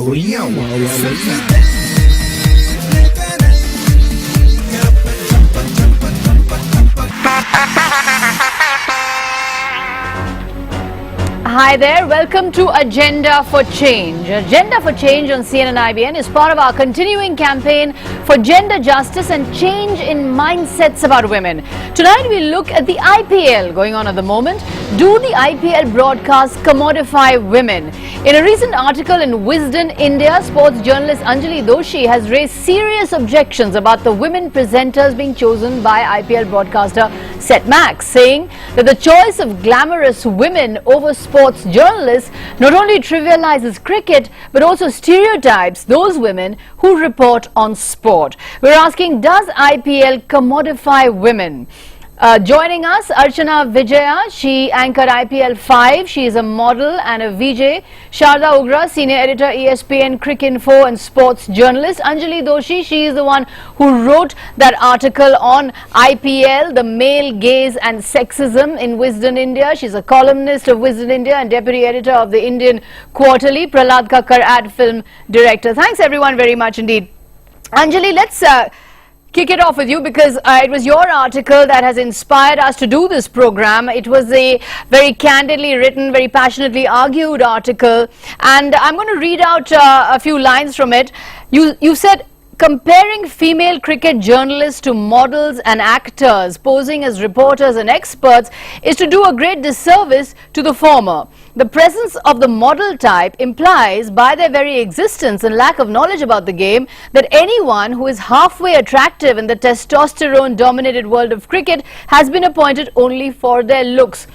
Hi there, welcome to Agenda for Change. Agenda for Change on CNN IBN is part of our continuing campaign for gender justice and change in mindsets about women. Tonight we look at the IPL going on at the moment. Do the IPL broadcasts commodify women? In a recent article in Wisdom India, sports journalist Anjali Doshi has raised serious objections about the women presenters being chosen by IPL broadcaster Set Max, saying that the choice of glamorous women over sports journalists not only trivializes cricket but also stereotypes those women who report on sport. We're asking, does IPL commodify women? Joining us, Archana Vijaya. She anchored IPL 5. She is a model and a VJ. Sharda Ugra, senior editor, ESPN, Cricinfo and sports journalist. Anjali Doshi, she is the one who wrote that article on IPL, the male gaze and sexism in Wisdom India. She's a columnist of Wisdom India and deputy editor of the Indian Quarterly. Prahlad Kakkar, ad film director. Thanks everyone very much indeed. Anjali, let's kick it off with you, because it was your article that has inspired us to do this program. It was a very candidly written, very passionately argued article, and I'm going to read out a few lines from it. You said, comparing female cricket journalists to models and actors posing as reporters and experts is to do a great disservice to the former. The presence of the model type implies, by their very existence and lack of knowledge about the game, that anyone who is halfway attractive in the testosterone-dominated world of cricket has been appointed only for their looks.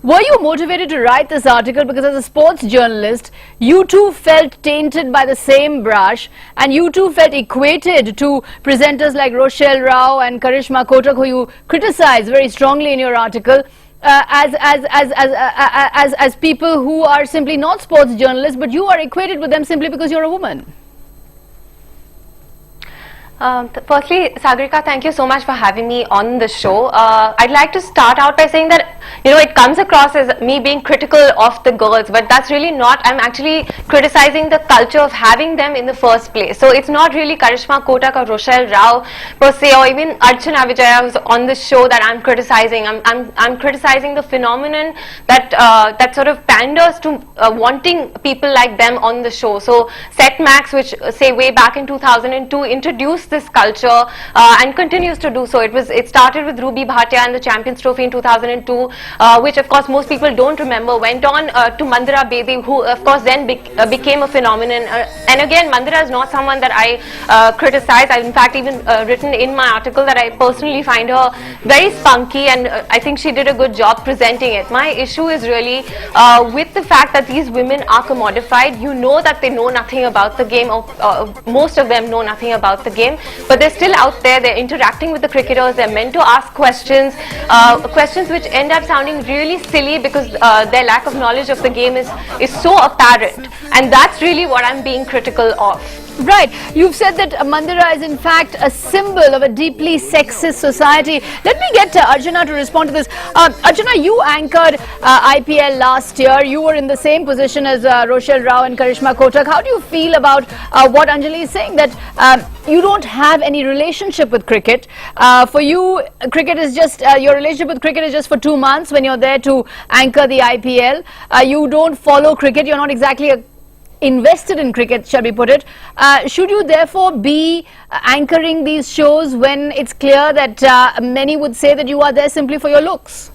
Were you motivated to write this article because, as a sports journalist, you too felt tainted by the same brush, and you too felt equated to presenters like Rochelle Rao and Karishma Kotak, who you criticized very strongly in your article, as people who are simply not sports journalists, but you are equated with them simply because you're a woman? Firstly, Sagarika, thank you so much for having me on the show. I'd like to start out by saying that, it comes across as me being critical of the girls, but that's really not. I'm actually criticizing the culture of having them in the first place. So it's not really Karishma Kotak or Rochelle Rao per se, or even Archana Vijaya, who's on the show, that I'm criticizing. I'm criticizing the phenomenon that that sort of panders to wanting people like them on the show. So Set Max, which say way back in 2002 introduced this culture and continues to do so. It started with Ruby Bhatia and the Champions Trophy in 2002, which of course most people don't remember. Went on to Mandira Bedi, who of course then became a phenomenon. And again, Mandira is not someone that I criticize. I've in fact even written in my article that I personally find her very spunky, and I think she did a good job presenting it. My issue is really with the fact that these women are commodified. You know that they know nothing about the game, or most of them know nothing about the game, but they're still out there. They're interacting with the cricketers. They're meant to ask questions, questions which end up sounding really silly because their lack of knowledge of the game is so apparent, and that's really what I'm being critical of. Right. You've said that Mandira is in fact a symbol of a deeply sexist society. Let me get Archana to respond to this. Archana, you anchored IPL last year. You were in the same position as Rochelle Rao and Karishma Kotak. How do you feel about what Anjali is saying, that you don't have any relationship with cricket? For you, cricket is just, your relationship with cricket is just for 2 months when you're there to anchor the IPL. You don't follow cricket. You're not exactly invested in cricket, shall we put it. Should you therefore be anchoring these shows when it's clear that many would say that you are there simply for your looks?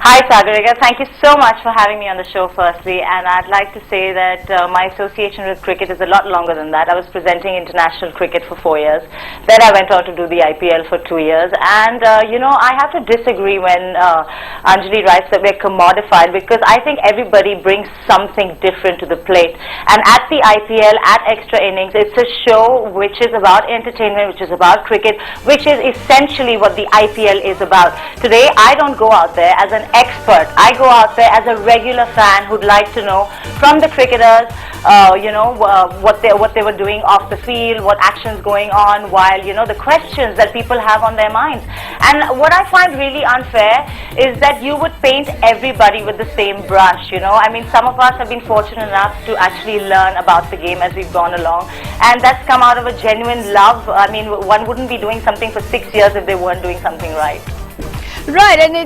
Hi Sagarika, thank you so much for having me on the show firstly, and I'd like to say that my association with cricket is a lot longer than that. I was presenting international cricket for 4 years, then I went on to do the IPL for 2 years, and I have to disagree when Anjali writes that we're commodified, because I think everybody brings something different to the plate, and at the IPL, at Extra Innings, it's a show which is about entertainment, which is about cricket, which is essentially what the IPL is about. Today, I don't go out there as an expert. I go out there as a regular fan who'd like to know from the cricketers, what they were doing off the field, what actions going on, while the questions that people have on their minds. And what I find really unfair is that you would paint everybody with the same brush. I mean, some of us have been fortunate enough to actually learn about the game as we've gone along, and that's come out of a genuine love. I mean, one wouldn't be doing something for 6 years if they weren't doing something right. Right, and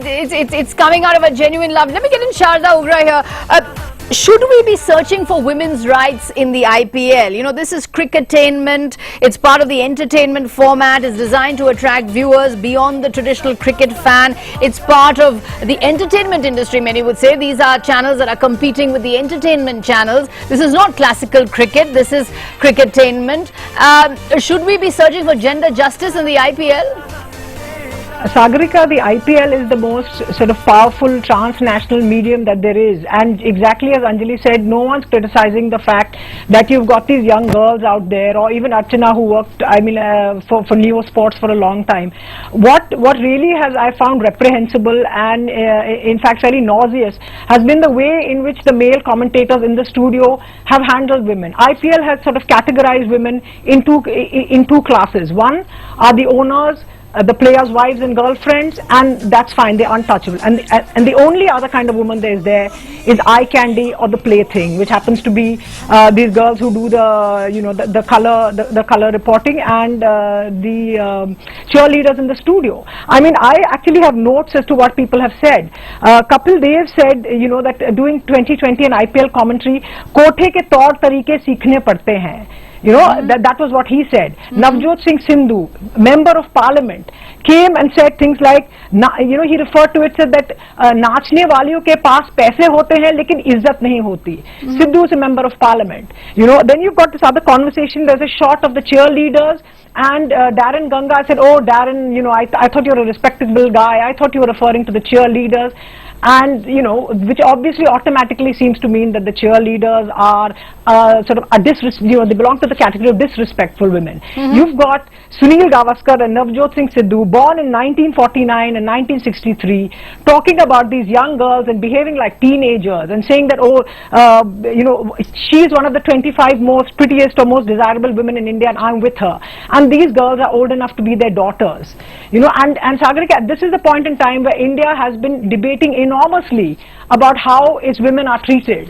it's coming out of a genuine love. Let me get in Sharda Ugra here. Should we be searching for women's rights in the IPL? This is cricketainment. It's part of the entertainment format. It's designed to attract viewers beyond the traditional cricket fan. It's part of the entertainment industry, many would say. These are channels that are competing with the entertainment channels. This is not classical cricket. This is cricketainment. Should we be searching for gender justice in the IPL? Sagarika, the IPL is the most sort of powerful transnational medium that there is, and exactly as Anjali said, no one's criticizing the fact that you've got these young girls out there, or even Archana, who worked, for Neo Sports for a long time. What really has I found reprehensible and in fact very nauseous has been the way in which the male commentators in the studio have handled women. IPL has sort of categorized women in two classes. One are the owners, the players' wives and girlfriends, and that's fine, they're untouchable. And the only other kind of woman there is eye candy or the plaything, which happens to be these girls who do the color reporting and the cheerleaders in the studio. I mean, I actually have notes as to what people have said. Kapil Dev said, that doing 2020 and IPL commentary, कोठे के तौर तरीके सीखने पड़ते हैं. That was what he said. Navjot Singh Sindhu, member of parliament, came and said things like, he referred to it, said that नाचने वालियों के पास पैसे होते हैं लेकिन इज्जत नहीं होती. Sidhu is a member of parliament. Then you've got this other conversation. There's a shot of the cheerleaders, and Darren Ganga said, oh Darren, I thought you were a respectable guy. I thought you were referring to the cheerleaders. And which obviously automatically seems to mean that the cheerleaders are sort of they belong to the category of disrespectful women. You've got Sunil Gavaskar and Navjot Singh Sidhu, born in 1949 and 1963, talking about these young girls and behaving like teenagers and saying that, she's one of the 25 most prettiest or most desirable women in India and I'm with her. And these girls are old enough to be their daughters. And Sagarika, this is the point in time where India has been debating enormously about how its women are treated.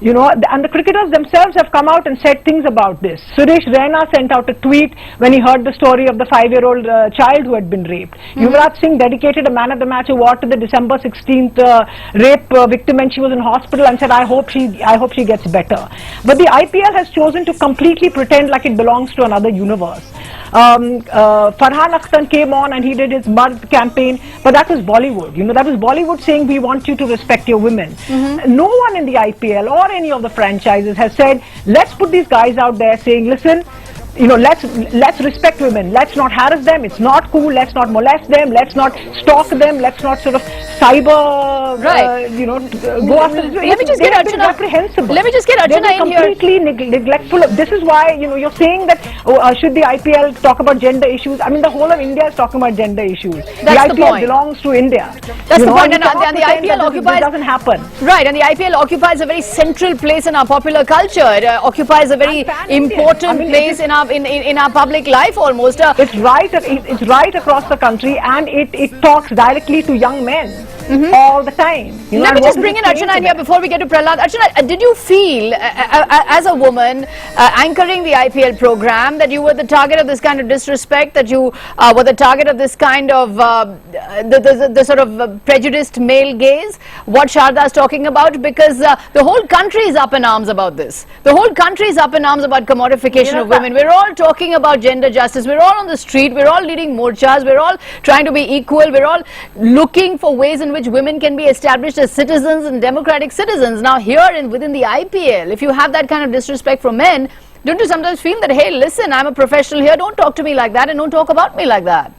And the cricketers themselves have come out and said things about this. Suresh Raina sent out a tweet when he heard the story of the 5-year-old child who had been raped. Yuvraj Singh dedicated a Man of the Match award to the December 16th rape victim when she was in hospital and said, I hope she gets better. But the IPL has chosen to completely pretend like it belongs to another universe. Farhan Akhtar came on and he did his Mard campaign, but that was Bollywood. That was Bollywood saying we want you to respect your women. No one in the IPL or any of the franchises has said, let's put these guys out there saying, listen, let's respect women. Let's not harass them. It's not cool. Let's not molest them. Let's not stalk them. Let's not sort of cyber, go after. Let me just get Archana. Reprehensible. Let me just get Archana in here. Completely neglectful. This is why you're saying that should the IPL talk about gender issues? I mean, the whole of India is talking about gender issues. That's the IPL belongs to India. That's the point. And the IPL occupies. This doesn't happen. Right, and the IPL occupies a very central place in our popular culture. It occupies a very important place in our public life almost. It's right across the country, and it talks directly to young men all the time. Let me just bring in Archana in here before we get to Prahlad. Archana, did you feel as a woman anchoring the IPL program that you were the target of this kind of disrespect, that you were the target of this kind of the sort of prejudiced male gaze, what Sharda is talking about? Because the whole country is up in arms about this. The whole country is up in arms about commodification of women. We're all talking about gender justice. We're all on the street. We're all leading morchas. We're all trying to be equal. We're all looking for ways in which women can be established as citizens and democratic citizens. Now here within the IPL, if you have that kind of disrespect for men, don't you sometimes feel that, hey, listen, I'm a professional here, don't talk to me like that and don't talk about me like that?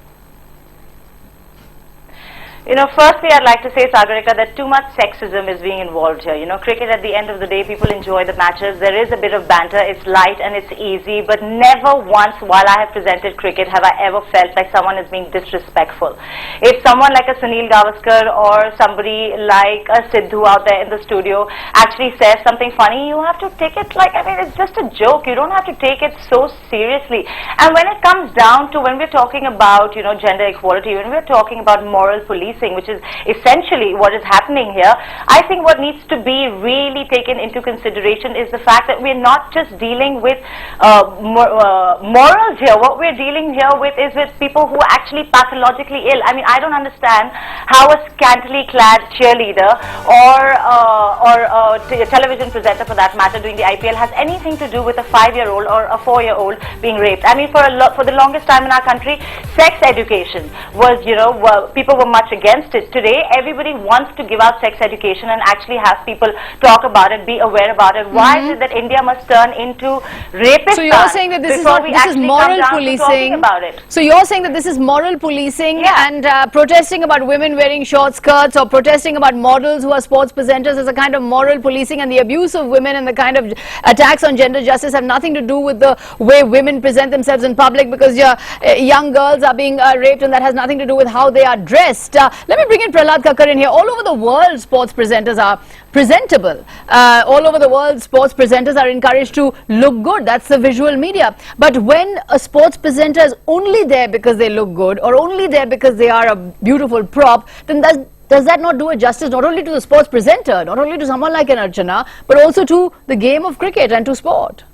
You know, firstly, I'd like to say, Sagarika, that too much sexism is being involved here. You know, cricket, at the end of the day, people enjoy the matches. There is a bit of banter. It's light and it's easy. But never once while I have presented cricket have I ever felt like someone is being disrespectful. If someone like a Sunil Gavaskar or somebody like a Sidhu out there in the studio actually says something funny, you have to take it like, I mean, it's just a joke. You don't have to take it so seriously. And when it comes down to when we're talking about, you know, gender equality, when we're talking about moral policing, which is essentially what is happening here, I think what needs to be really taken into consideration is the fact that we're not just dealing with morals here. What we're dealing here with is with people who are actually pathologically ill. I mean, I don't understand how a scantily clad cheerleader or a television presenter, for that matter, doing the IPL has anything to do with a 5-year-old or a 4-year-old being raped. I mean, for the longest time in our country, sex education was, you know, people were much against it. Today, everybody wants to give out sex education and actually have people talk about it, be aware about it. Why is it that India must turn into rapist? So you're saying that this is moral policing. So you're saying that this is moral policing, and protesting about women wearing short skirts or protesting about models who are sports presenters is a kind of moral policing, and the abuse of women and the kind of attacks on gender justice have nothing to do with the way women present themselves in public, because young girls are being raped, and that has nothing to do with how they are dressed. Let me bring in Prahlad Kakkar in here. All over the world, sports presenters are presentable. All over the world, sports presenters are encouraged to look good. That's the visual media. But when a sports presenter is only there because they look good, or only there because they are a beautiful prop, then does that not do a justice not only to the sports presenter, not only to someone like an Archana, but also to the game of cricket and to sport?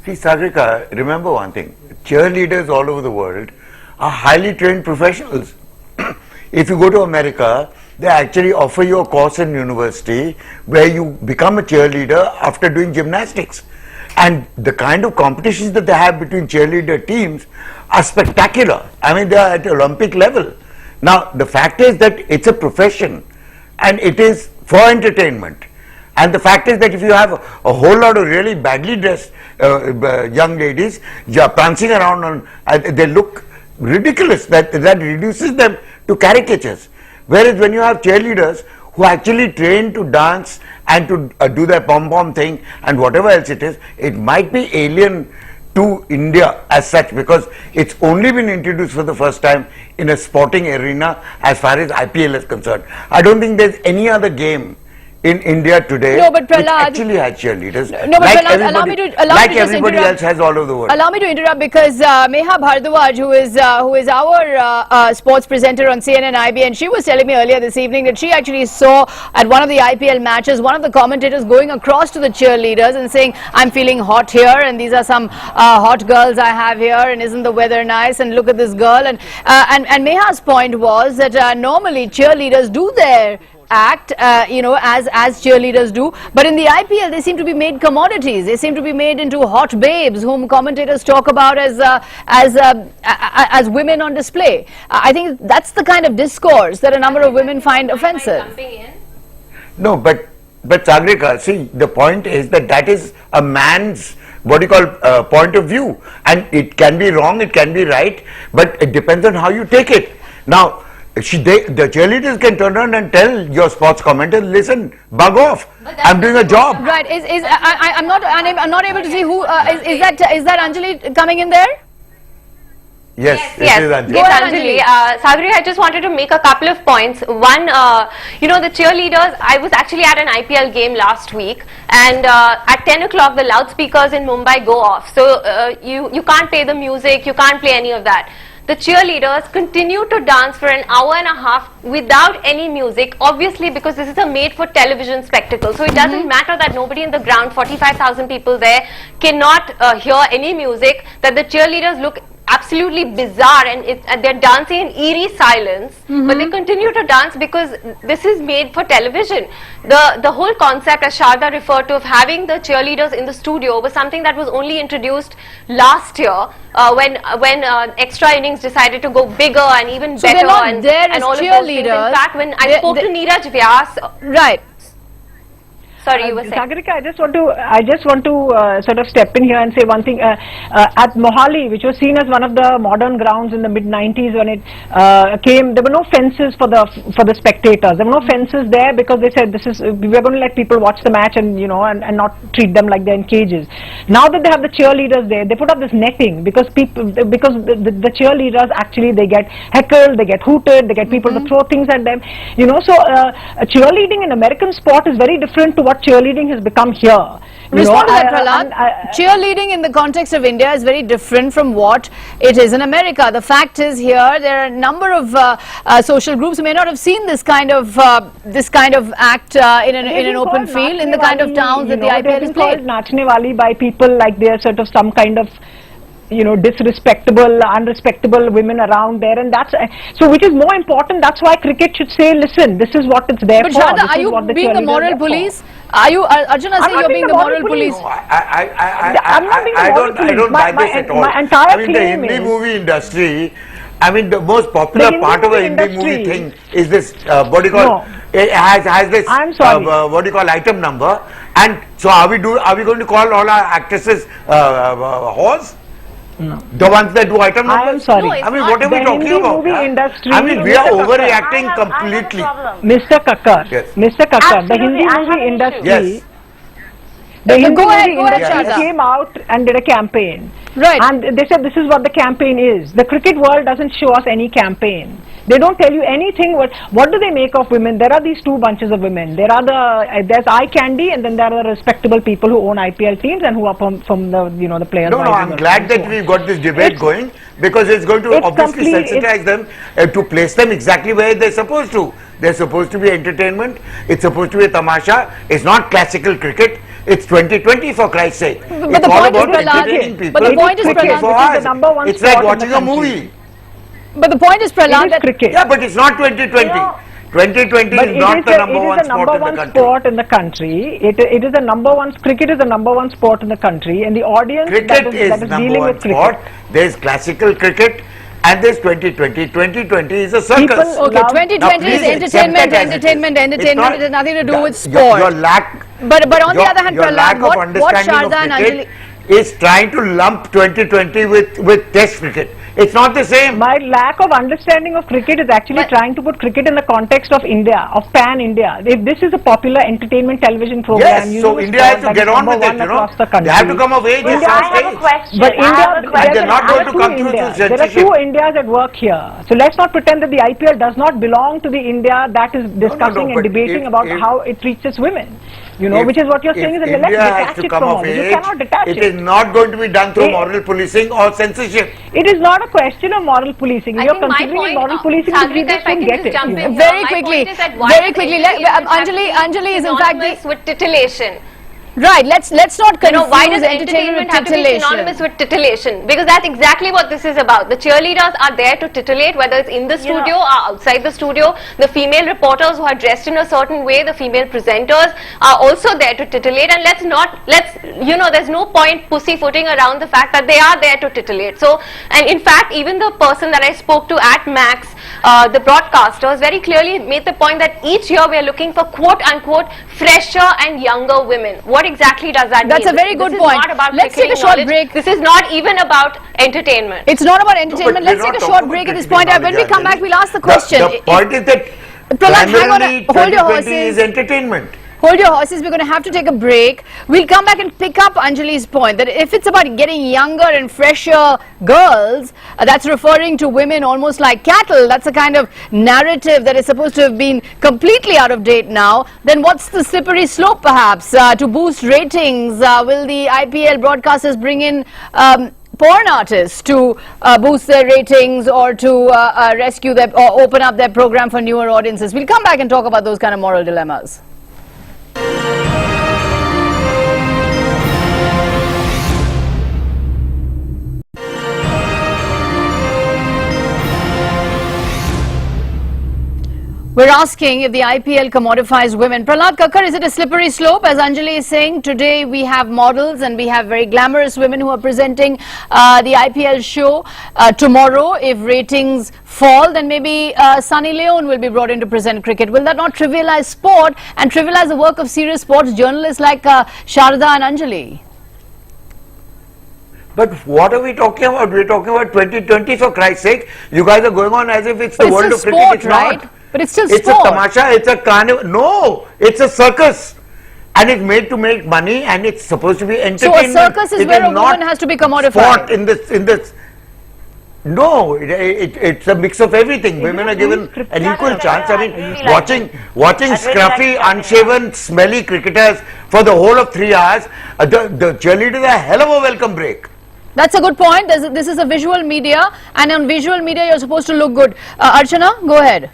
See, Sagarika, remember one thing. Cheerleaders all over the world are highly trained professionals. If you go to America, they actually offer you a course in university where you become a cheerleader after doing gymnastics. And the kind of competitions that they have between cheerleader teams are spectacular. I mean, they are at Olympic level. Now, the fact is that it's a profession and it is for entertainment. And the fact is that if you have a whole lot of really badly dressed young ladies prancing around, they look ridiculous. That reduces them to caricatures. Whereas when you have cheerleaders who actually train to dance and to do their pom-pom thing and whatever else it is, it might be alien to India as such, because it's only been introduced for the first time in a sporting arena as far as IPL is concerned. I don't think there's any other game in India today which actually has cheerleaders, like everybody else has all over the world. Allow me to interrupt, because Meha Bhardwaj, who is our sports presenter on CNN IBN, she was telling me earlier this evening that she actually saw at one of the IPL matches one of the commentators going across to the cheerleaders and saying, "I'm feeling hot here, and these are some hot girls I have here, and isn't the weather nice, and look at this girl." And Meha's point was that normally cheerleaders do their act, you know, as cheerleaders do, but in the IPL they seem to be made commodities. They seem to be made into hot babes whom commentators talk about as women on display. I think that's the kind of discourse that a number of women find offensive. No, but Sagarika, see, the point is that is a man's point of view, and it can be wrong, it can be right, but it depends on how you take it. Now, the cheerleaders can turn around and tell your sports commentator, "Listen, bug off. I'm doing a job." Right? I'm not able to see who is that Anjali coming in there? Yes, yes, it is Anjali. It's Anjali. Sagri, I just wanted to make a couple of points. One, you know, the cheerleaders, I was actually at an IPL game last week, and at 10 o'clock the loudspeakers in Mumbai go off. So you can't play the music, you can't play any of that. The cheerleaders continue to dance for an hour and a half without any music, obviously because this is a made-for-television spectacle. So it doesn't matter that nobody in the ground, 45,000 people there, cannot hear any music, that the cheerleaders look absolutely bizarre, and they're dancing in eerie silence, but they continue to dance because this is made for television. The whole concept, as Sharda referred to, of having the cheerleaders in the studio was something that was only introduced last year when Extra Innings decided to go bigger and even better, and all of those things. In fact, when I spoke to Neeraj Vyas, right. Sorry, you were saying. Sagarika, I just want to sort of step in here and say one thing. At Mohali, which was seen as one of the modern grounds in the mid 90s, when it came, there were no fences for the spectators. There were no fences there because they said we're going to let people watch the match and and not treat them like they're in cages. Now that they have the cheerleaders there, they put up this netting because the cheerleaders actually, they get heckled, they get hooted, they get people to throw things at them. So cheerleading in American sport is very different to what cheerleading has become here. Respond to that, Prahlad. Cheerleading in the context of India is very different from what it is in America. The fact is, here there are a number of social groups who may not have seen this kind of act in an open field in the kind of towns that the IPL is played. Nachne wali by people like they are sort of some kind of disrespectable, unrespectable women around there, and that's so. Which is more important? That's why cricket should say, "Listen, this is what it's there for." But Shraddha, are you being the moral police? Are you, Arjuna, saying you're being the moral police? No, I don't buy this at all. My entire the Hindi movie industry. The most popular part of a Hindi movie thing is this. What do you call? It has this. I'm sorry. What do you call item number? And so are we going to call all our actresses whores? No. The ones that do item numbers? I am sorry. No, What are we talking about? Movie industry, we are overreacting completely. Mr. Kakkar, Yes. Mr. Kakkar, the Absolutely, Hindi I have movie an industry, Yes. the Hindi Go ahead, movie industry Shraddha. came out and did a campaign. Right. And they said this is what the campaign is. The cricket world doesn't show us any campaign. They don't tell you anything. What do they make of women? There are these two bunches of women. There's eye candy, and then there are the respectable people who own IPL teams and who are from the the players. No, I'm glad that we've got this debate going, because it's going to obviously sensitize them to place them exactly where they're supposed to. They're supposed to be entertainment. It's supposed to be a tamasha. It's not classical cricket. It's 2020, for Christ's sake. But the point is, Prahlad, but the point is, Prahlad, the number one it's like sport in watching the a country. movie. But the point is, Prahlad, that cricket. Yeah, but it's not 2020. 2020 But is not the number one sport in the country. It is the number one. Cricket is the number one sport in the country, and the audience Cricket that is number dealing one with cricket. sport. There's classical cricket and there's 2020. 2020 is a circus. People- okay, Now, 2020 is please accept entertainment. that as it is. Entertainment. It's It has nothing to do not- with sport. Your lack. But on the other hand, your lack Prahlad, of what understanding Shraddha and of Anjali... cricket is trying to lump 2020 with Test cricket. It's not the same. My lack of understanding of cricket is actually trying to put cricket in the context of India, of pan-India. If this is a popular entertainment television program, Yes, so India has to get on with it, They They have to come of age at I some have a stage. question. But I have a India, question. they're not going to come through Indias. this There are two censorship. Indias at work here. So let's not pretend that the IPL does not belong to the India that is discussing and but debating if- about if- how it treats its women. Which is what you're saying is that let's India has detach to it come from of all. You age. cannot detach It it. is not going to be done through It- moral policing or censorship. It is not a question of moral policing. I You're think my considering point, moral policing because we Sagrika, just if I don't can get just it. jump in. Very My quickly, point is that why very does quickly. Indian Let- have to be Anjali is in fact synonymous with titillation. Right, let's not confuse Why does entertainment entertainment with have to be synonymous titillation. with titillation? Because that's exactly what this is about. The cheerleaders are there to titillate, whether it's in the studio or outside the studio. The female reporters who are dressed in a certain way, the female presenters are also there to titillate. And there's no point pussyfooting around the fact that they are there to titillate. So, and in fact, even the person that I spoke to at Max, the broadcasters, very clearly made the point that each year we are looking for quote-unquote fresher and younger women. What exactly does that mean? That's a very good This point. is not about Let's take a cricketing short knowledge. break. This is not even about entertainment. It's not about entertainment. we're Let's not take a talking short about break at this cricketing point. When we knowledge, come back, Anjali. we'll ask the question. The point is that Prahlad, hang on, primarily hold your 2020 horses. is entertainment. Hold your horses, we're going to have to take a break. We'll come back and pick up Anjali's point that if it's about getting younger and fresher girls, that's referring to women almost like cattle. That's a kind of narrative that is supposed to have been completely out of date now. Then what's the slippery slope perhaps to boost ratings? Will the IPL broadcasters bring in porn artists to boost their ratings or to rescue them or open up their program for newer audiences? We'll come back and talk about those kind of moral dilemmas. We're asking if the IPL commodifies women. Prahlad Kakkar, is it a slippery slope? As Anjali is saying, today we have models and we have very glamorous women who are presenting the IPL show. Tomorrow, if ratings fall, then maybe Sunny Leone will be brought in to present cricket. Will that not trivialize sport and trivialize the work of serious sports journalists like Sharda and Anjali? But what are we talking about? We're talking about 2020, for Christ's sake. You guys are going on as if it's the world of cricket. Sport, it's right? not. But it's still It's sport. a tamasha, it's a carnival. No, it's a circus. And it's made to make money and it's supposed to be entertainment. So a circus is where a woman has to be commodified. Sport in this. No, it's a mix of everything. Women are given an equal chance. I mean, watching scruffy, unshaven, smelly cricketers for the whole of 3 hours, the cheerleaders are a hell of a welcome break. That's a good point. This is a visual media, and on visual media you're supposed to look good. Archana, go ahead.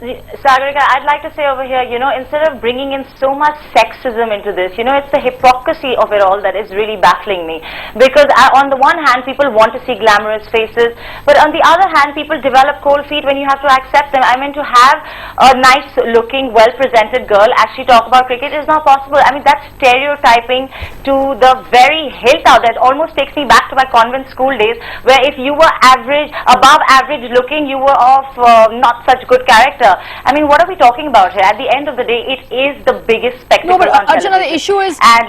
Sagarika, I'd like to say over here, instead of bringing in so much sexism into this, it's the hypocrisy of it all that is really baffling me. Because on the one hand, people want to see glamorous faces, but on the other hand, people develop cold feet when you have to accept them. I mean, to have a nice-looking, well-presented girl actually talk about cricket is not possible. I mean, that's stereotyping to the very hilt out. That almost takes me back to my convent school days, where if you were above average looking, you were of not such good character. I mean, what are we talking about here? At the end of the day, it is the biggest spectacle. No, but on Archana, the issue is, I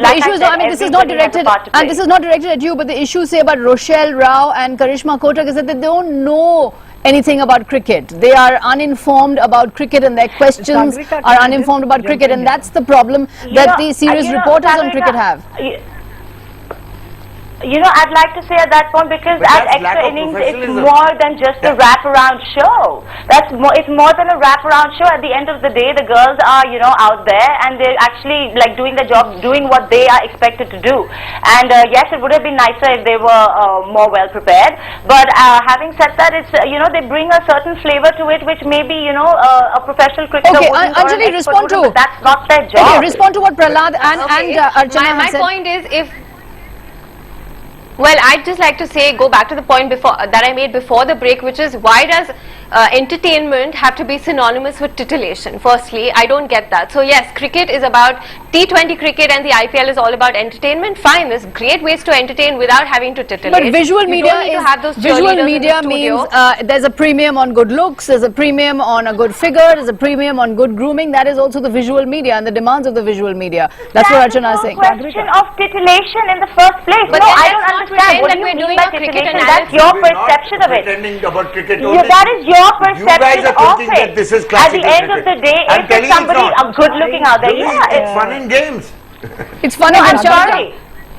mean, this is not directed, and this is not directed at you, but the issue, say, about Rochelle Rao and Karishma Kotak is that they don't know anything about cricket. They are uninformed about cricket, and their questions are uninformed about cricket, and that's the problem that the serious reporters on cricket have. I'd like to say at that point, because at extra innings, it's more than just a wraparound show. It's more than a wraparound show. At the end of the day, the girls are, out there and they're actually like doing the job, doing what they are expected to do. And yes, it would have been nicer if they were more well prepared. But having said that, it's, they bring a certain flavor to it, which maybe, a professional cricketer wouldn't, Anjali, respond to. But that's not their job. Okay, respond to what Prahlad and Archana my said. point is, well, I'd just like to say, go back to the point that I made before the break, which is why does entertainment have to be synonymous with titillation? Firstly, I don't get that. So yes, cricket is about T20 cricket and the IPL is all about entertainment. Fine, there's great ways to entertain without having to titillate. But visual media means there's a premium on good looks, there's a premium on a good figure, there's a premium on good grooming. That is also the visual media and the demands of the visual media. That's what Archana is saying. That's no question of titillation in the first place. But no, I don't understand. What do you we're mean doing by a cricket titillation? analysis. That's your perception of it. Pretending about cricket only. That is your perception You guys are of thinking it. that this is At classical the end of cricket. the day, I'm if telling it's you somebody it's not. good looking out there, It's fun and games. It's funny. I'm sorry.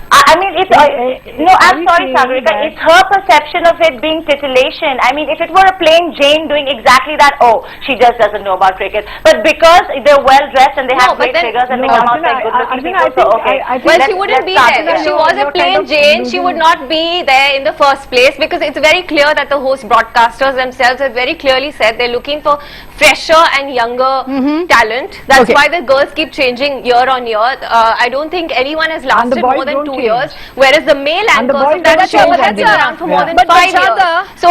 I mean, it's I'm sorry, Sagarika. It's her perception of it being titillation. I mean, if it were a plain Jane doing exactly that, oh, she just doesn't know about cricket. But because they're well dressed and they have great figures and they come out like good-looking people, so okay. Well, she wouldn't be there. If she was a plain Jane, she would not be there in the first place, because it's very clear that the host broadcasters themselves have very clearly said they're looking for fresher and younger talent. That's why the girls keep changing year on year. I don't think anyone has lasted more than 2 years, whereas the male anchors of that show have been around for more than 5 years. So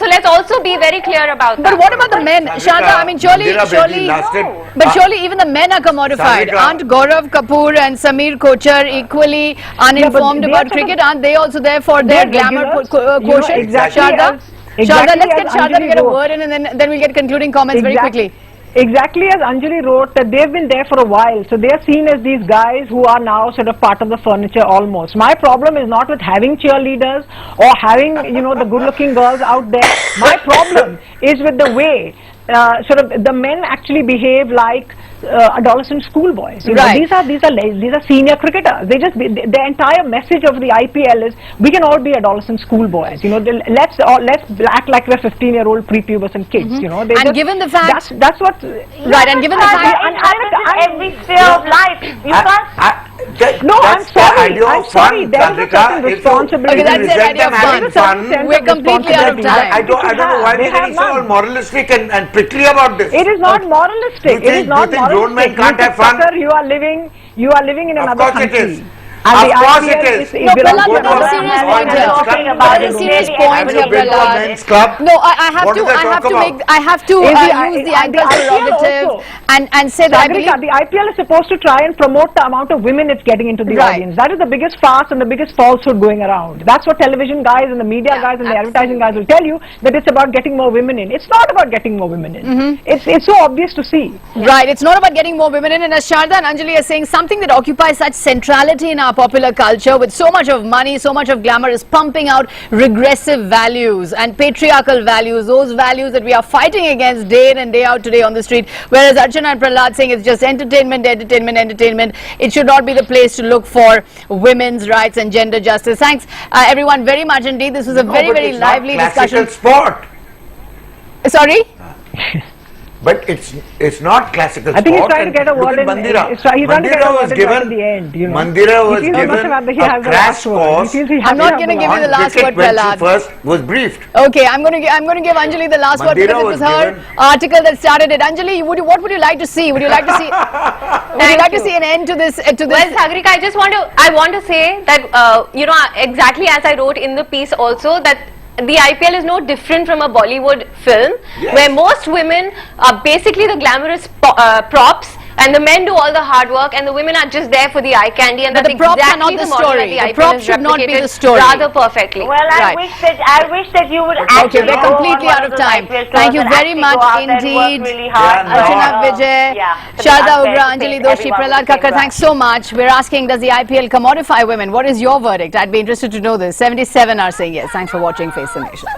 let's also be very clear about that. But what about the men? Sharda, I mean, surely even the men are commodified. Aren't Gaurav Kapoor and Sameer Kochar equally uninformed about cricket? Aren't they also there for their glamour quotient? Sharda, let's get Sharda to get a word in, and then we'll get concluding comments very quickly. Exactly as Anjali wrote, that they've been there for a while, so they are seen as these guys who are now sort of part of the furniture almost. My problem is not with having cheerleaders or having, the good-looking girls out there. My problem is with the way sort of the men actually behave like adolescent schoolboys. These are senior cricketers. The entire message of the IPL is we can all be adolescent schoolboys. Let's act like we're 15-year-old prepubescent kids. And given the fact that's what and given the fact in every sphere of life, you can't. I'm sorry. There is a certain responsibility. Okay, that's the idea of fun. We're completely out of time. I don't know why we're getting so moralistic and prickly about this. It is not moralistic. You think grown men can't have fun? You are living in another country. And Of the course IPL it is. No, Prahlad, Go but to on a a serious all point men's here. club. But on a serious point Have here, you been to a Prahlad. men's club? No, I have What to, do they I have talk to about? make, I have to Is the use the and the anchor's IPL prerogative also. and say that I believe. Sagarika, the IPL is supposed to try and promote the amount of women it's getting into the Right. audience. That is the biggest farce and the biggest falsehood going around. That's what television guys and the media Yeah, guys and the advertising guys will tell you, that it's about getting more women in. It's not about getting more women in. It's so obvious to see. Right, it's not about getting more women in, and as Sharda and Anjali are saying, something that occupies such centrality in our popular culture with so much of money, so much of glamour is pumping out regressive values and patriarchal values, those values that we are fighting against day in and day out today on the street, whereas Archana and Prahlad saying it's just entertainment, entertainment, entertainment. It should not be the place to look for women's rights and gender justice. Thanks everyone very much indeed. This was a very, very lively discussion. Sport. Sorry? But it's not classical I think he's sport. trying to get a Look word at in. Mandira. He's trying to get a Mandira word was in given right at the end. You know. Mandira was He feels he must given have had the- a has the crash last word. course. He feels he has I'm to not have going to the give you last the last cricket word, when she Prahlad. first was briefed. Okay, I'm going to give Anjali the last word Mandira because it was was her given- article that started it. Anjali, what would you like to see? Would you like to see? Would you like to see an end to this? Well, Sagarika, I want to say that, you know, exactly as I wrote in the piece also, that the IPL is no different from a Bollywood film, Yes. where most women are basically the glamorous props, and the men do all the hard work, and the women are just there for the eye candy, and But that's the props are exactly not the model story. that The IPL props has should not be replicated the story. rather perfectly. Well, Right. I wish that you would Okay, actually we're go on completely one out of those time. IPL tours Thank you and very actually much go out there and indeed. work really hard. Yeah, Archana no. Vijay, Yeah, to be Sharda unfair Ugra, to Anjali paint Doshi, everyone Prahlad with the same Kakkar, thanks so much. We're asking, does the IPL commodify women? What is your verdict? I'd be interested to know this. 77 are saying yes. Thanks for watching Face the Nation.